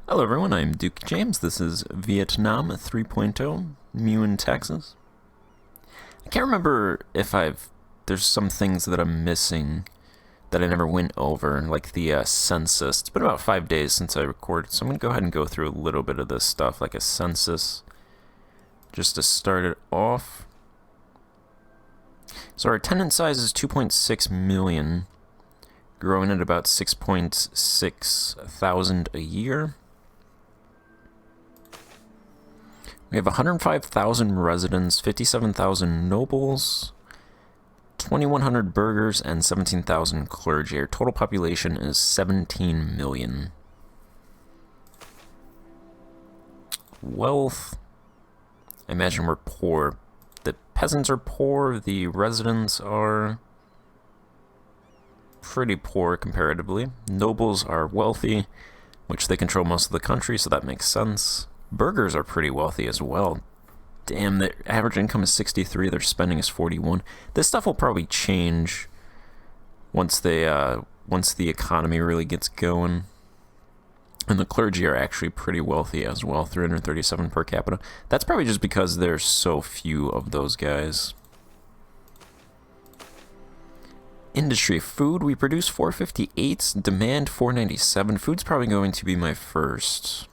Hello everyone, I'm Duke James. This is Vietnam 3.0, Meiou and Taxes. I can't remember if there's some things that I'm missing that I never went over, like the census. It's been about 5 days since I recorded, so I'm going to go ahead and go through a little bit of this stuff, like a census, just to start it off. So our tenant size is 2.6 million, growing at about 6.6 thousand a year. We have 105,000 residents, 57,000 nobles, 2,100 burghers, and 17,000 clergy. Our total population is 17 million. Wealth. I imagine we're poor. The peasants are poor, the residents are pretty poor comparatively. Nobles are wealthy, which they control most of the country, so that makes sense. Burghers are pretty wealthy as well. Damn, their average income is 63, their spending is 41. This stuff will probably change once the economy really gets going. And the clergy are actually pretty wealthy as well, 337 per capita. That's probably just because there's so few of those guys. Industry. Food, we produce 458, demand 497. Food's probably going to be my first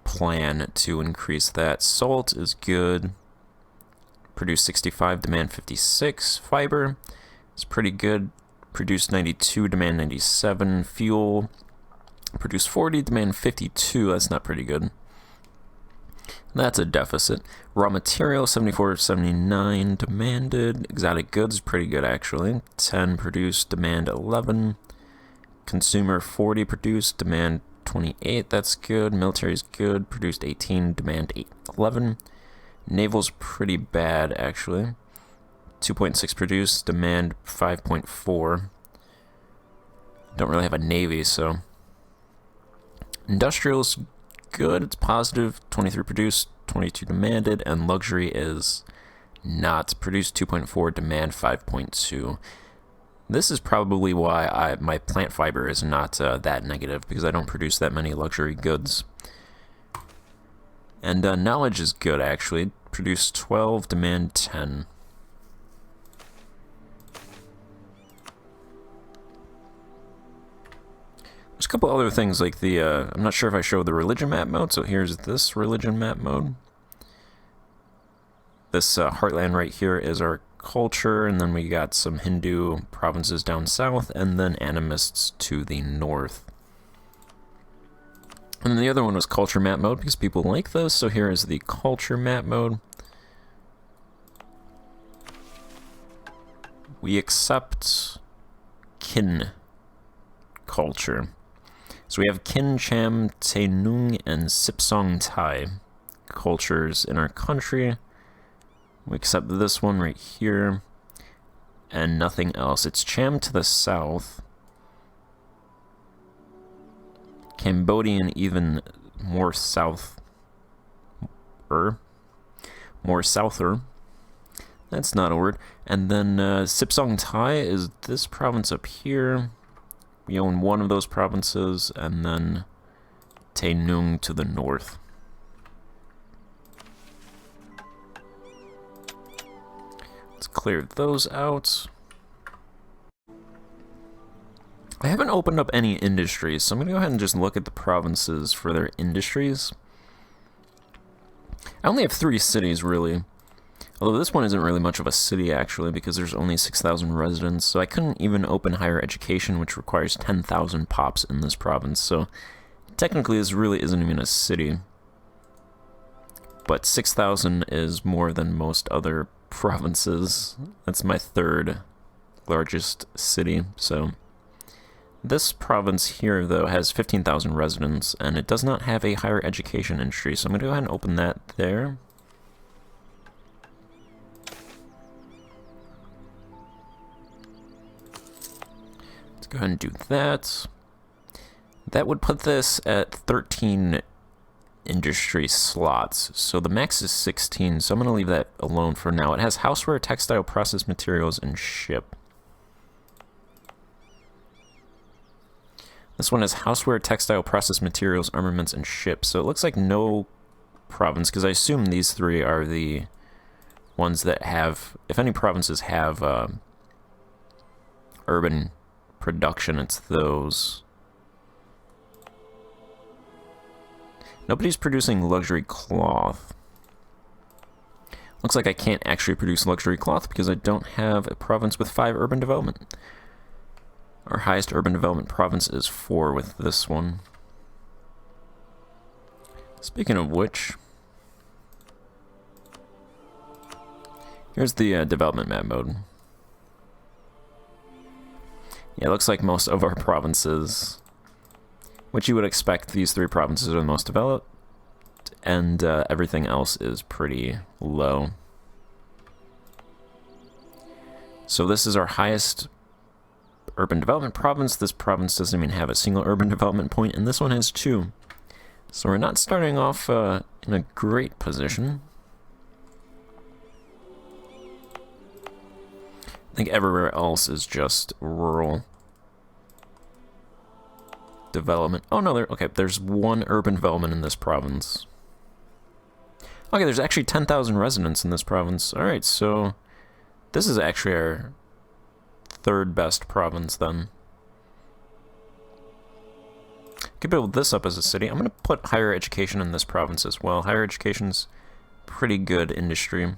plan to increase that. Salt is good. Produce 65, demand 56. Fiber is pretty good. Produce 92, demand 97. Fuel, produce 40, demand 52. That's not pretty good. That's a deficit. Raw material, 74, 79 demanded. Exotic goods, pretty good actually. 10 produced, demand 11. Consumer, 40 produced, demand 28, that's good. Military is good, produced 18, demand 11. Naval's pretty bad actually. 2.6 produced, demand 5.4. Don't really have a navy, so. Industrial's good, it's positive, 23 produced, 22 demanded, and luxury is not produced, 2.4, demand 5.2. This is probably why my plant fiber is not that negative, because I don't produce that many luxury goods. And knowledge is good, actually. Produce 12, demand 10. There's a couple other things, like the, I'm not sure if I showed the religion map mode, so here's this religion map mode. This heartland right here is our culture, and then we got some Hindu provinces down south, and then animists to the north. And then the other one was culture map mode, because people like this, so here is the culture map mode. We accept Kin culture. So we have Kin, Cham, Te Nung, and Sipsong Thai cultures in our country. We accept this one right here, and nothing else. It's Cham to the south. Cambodian even more souther. More souther. That's not a word. And then Sipsong Thai is this province up here. We own one of those provinces, and then Te Nung to the north. Let's clear those out. I haven't opened up any industries, so I'm going to go ahead and just look at the provinces for their industries. I only have 3 cities, really. Although this one isn't really much of a city, actually, because there's only 6,000 residents, so I couldn't even open higher education, which requires 10,000 pops in this province, so technically this really isn't even a city. But 6,000 is more than most other provinces. That's my 3rd largest city, so. This province here, though, has 15,000 residents, and it does not have a higher education industry, so I'm going to go ahead and open that there. Let's go ahead and do that. That would put this at 13 industry slots. So the max is 16, so I'm going to leave that alone for now. It has houseware, textile, processed materials, and ship. This one has houseware, textile, processed materials, armaments, and ships. So it looks like no province, because I assume these three are the ones that have, if any provinces have urban production, it's those. Nobody's producing luxury cloth. Looks like I can't actually produce luxury cloth because I don't have a province with 5 urban development. Our highest urban development province is 4 with this one. Speaking of which, here's the development map mode. Yeah, it looks like most of our provinces, which you would expect, these 3 provinces are the most developed, and everything else is pretty low. So this is our highest urban development province. This province doesn't even have a single urban development point, and this one has 2. So we're not starting off in a great position. I think everywhere else is just rural development. Oh no, okay, there's 1 urban development in this province. Okay, there's actually 10,000 residents in this province. Alright, so this is actually our 3rd best province then. Could build this up as a city. I'm going to put higher education in this province as well. Higher education's pretty good industry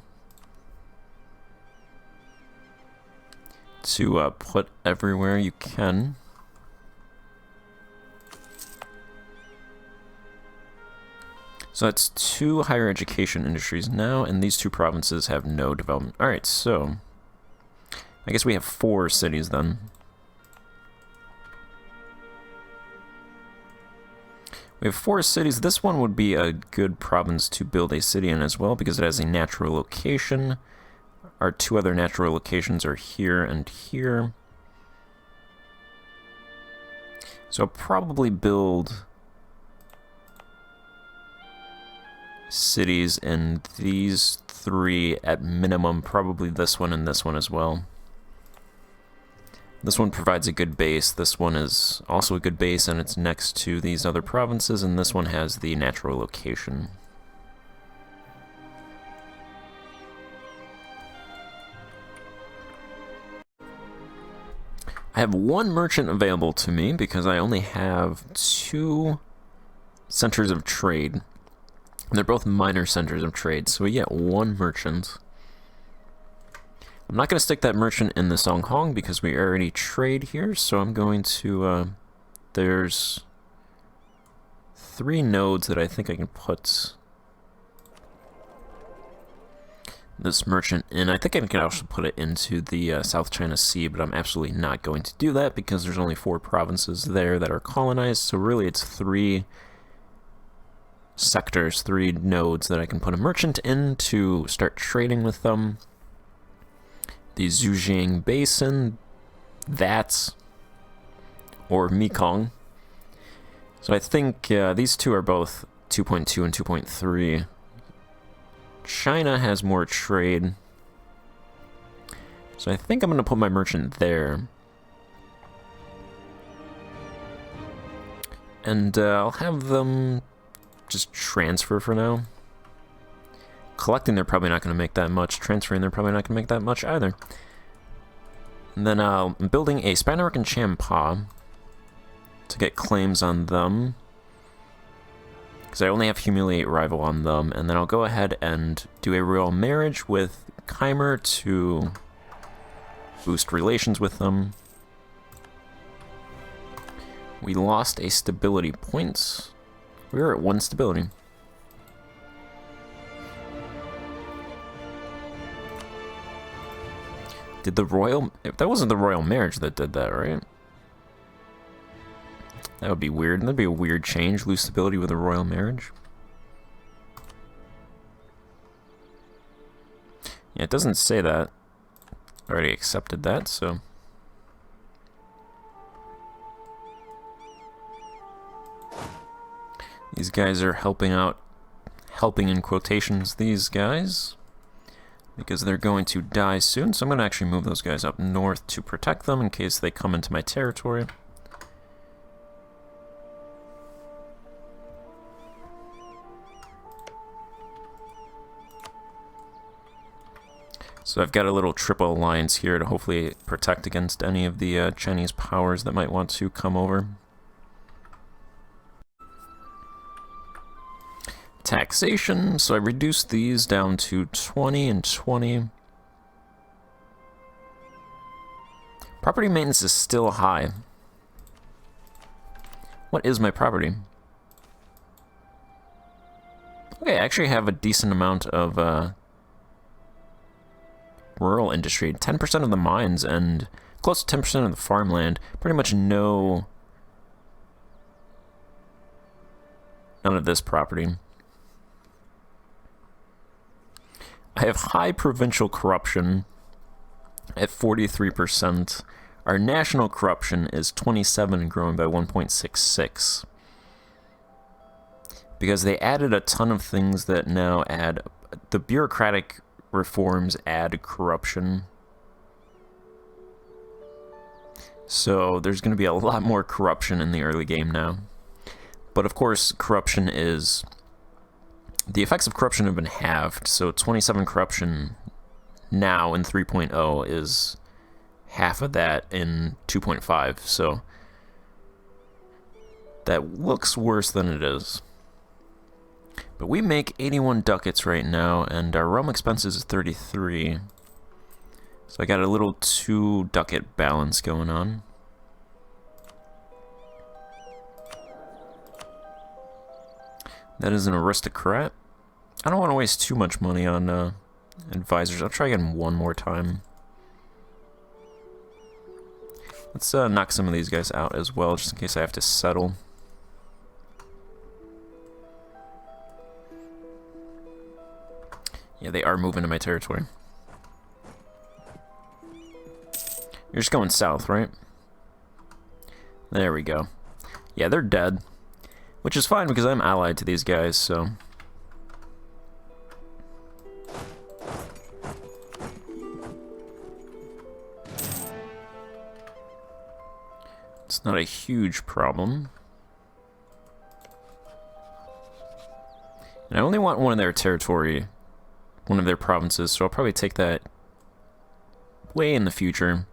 to put everywhere you can. So that's 2 higher education industries now, and these 2 provinces have no development. Alright, so I guess we have 4 cities then. We have 4 cities. This one would be a good province to build a city in as well, because it has a natural location. Our 2 other natural locations are here and here. So I'll probably build cities in these 3 at minimum, probably this one and this one as well. This one provides a good base, this one is also a good base, and it's next to these other provinces, and this one has the natural location. I have 1 merchant available to me because I only have 2 centers of trade. They're both minor centers of trade, so we get 1 merchant. I'm not going to stick that merchant in the Songhong because we already trade here, so I'm going to, there's 3 nodes that I think I can put this merchant in. I think I can also put it into the South China Sea, but I'm absolutely not going to do that because there's only 4 provinces there that are colonized, so really it's 3 sectors, 3 nodes that I can put a merchant in to start trading with them. The Zhujiang Basin, that, or Mekong. So I think these 2 are both 2.2 and 2.3. China has more trade, so I think I'm going to put my merchant there. And I'll have them just transfer for now. Collecting, they're probably not going to make that much. Transferring, they're probably not going to make that much either. And then I'm building a spy network in Champa to get claims on them, because I only have Humiliate Rival on them. And then I'll go ahead and do a royal marriage with Khmer to boost relations with them. We lost a stability point. We were at 1 stability. Did the royal... That wasn't the royal marriage that did that, right? That would be weird. That'd be a weird change. Lose stability with a royal marriage. Yeah, it doesn't say that. I already accepted that, so... These guys are helping out, helping in quotations, these guys, because they're going to die soon. So I'm going to actually move those guys up north to protect them in case they come into my territory. So I've got a little triple alliance here to hopefully protect against any of the Chinese powers that might want to come over. Taxation, so I reduced these down to 20 and 20. Property maintenance is still high. What is my property? Okay, I actually have a decent amount of rural industry. 10% of the mines and close to 10% of the farmland. Pretty much none of this property. I have high provincial corruption at 43%. Our national corruption is 27 and growing by 1.66. Because they added a ton of things that now add... The bureaucratic reforms add corruption. So there's going to be a lot more corruption in the early game now. But of course, corruption is... The effects of corruption have been halved, so 27 corruption now in 3.0 is half of that in 2.5, so that looks worse than it is. But we make 81 ducats right now, and our realm expenses is 33. So I got a little 2 ducat balance going on. That is an aristocrat. I don't want to waste too much money on advisors. I'll try again one more time. Let's knock some of these guys out as well, just in case I have to settle. Yeah, they are moving to my territory. You're just going south, right? There we go. Yeah, they're dead. Which is fine because I'm allied to these guys, so... It's not a huge problem. And I only want one of their territory, one of their provinces, so I'll probably take that way in the future.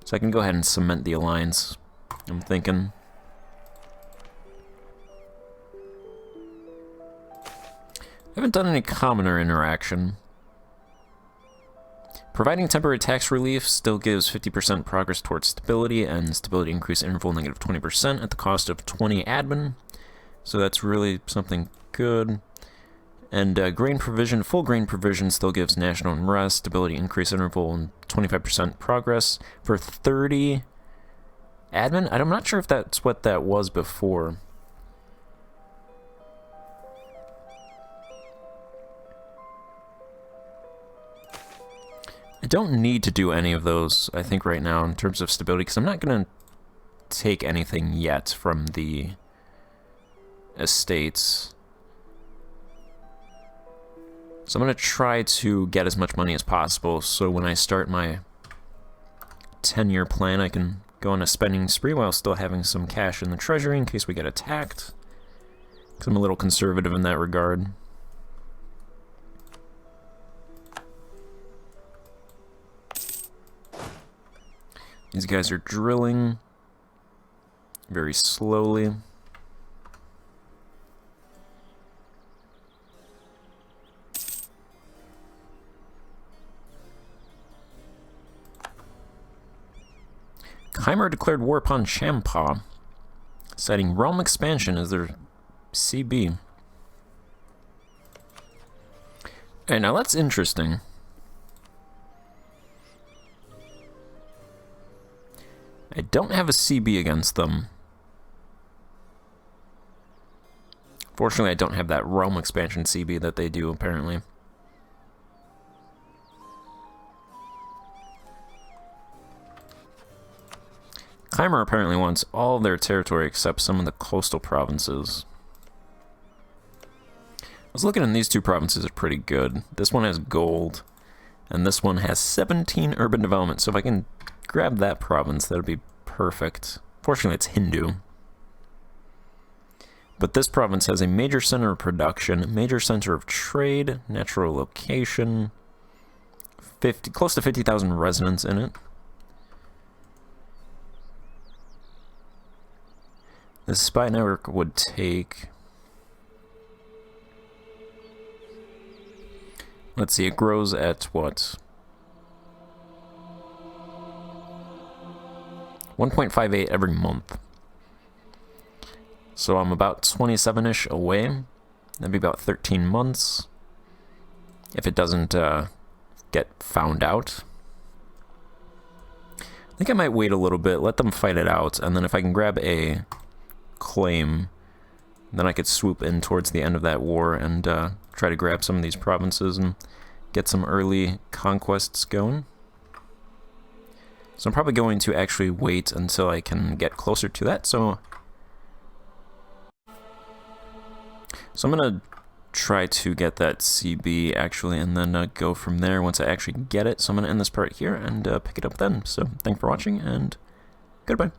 So I can go ahead and cement the alliance, I'm thinking. I haven't done any commoner interaction. Providing temporary tax relief still gives 50% progress towards stability, and stability increase interval negative 20% at the cost of 20 admin. So that's really something good. And grain provision, full grain provision still gives national unrest, stability increase interval, and 25% progress for 30 admin. I'm not sure if that's what that was before. I don't need to do any of those, I think, right now in terms of stability, because I'm not going to take anything yet from the estates. So I'm going to try to get as much money as possible, so when I start my 10-year plan, I can go on a spending spree while still having some cash in the treasury in case we get attacked. Because I'm a little conservative in that regard. These guys are drilling very slowly. Khmer declared war upon Champa, citing realm expansion as their CB. Okay, now that's interesting. I don't have a CB against them. Fortunately, I don't have that realm expansion CB that they do, apparently. Khmer apparently wants all their territory except some of the coastal provinces. I was looking and these two provinces are pretty good. This one has gold, and this one has 17 urban development, so if I can grab that province, that would be perfect. Fortunately, it's Hindu. But this province has a major center of production, major center of trade, natural location, close to 50,000 residents in it. The spy network would take... Let's see, it grows at what? 1.58 every month. So I'm about 27-ish away. That'd be about 13 months. If it doesn't get found out. I think I might wait a little bit, let them fight it out, and then if I can grab a claim, then I could swoop in towards the end of that war and try to grab some of these provinces and get some early conquests going. So I'm probably going to actually wait until I can get closer to that. So I'm going to try to get that CB actually, and then go from there once I actually get it. So I'm going to end this part here and pick it up then. So thanks for watching, and goodbye.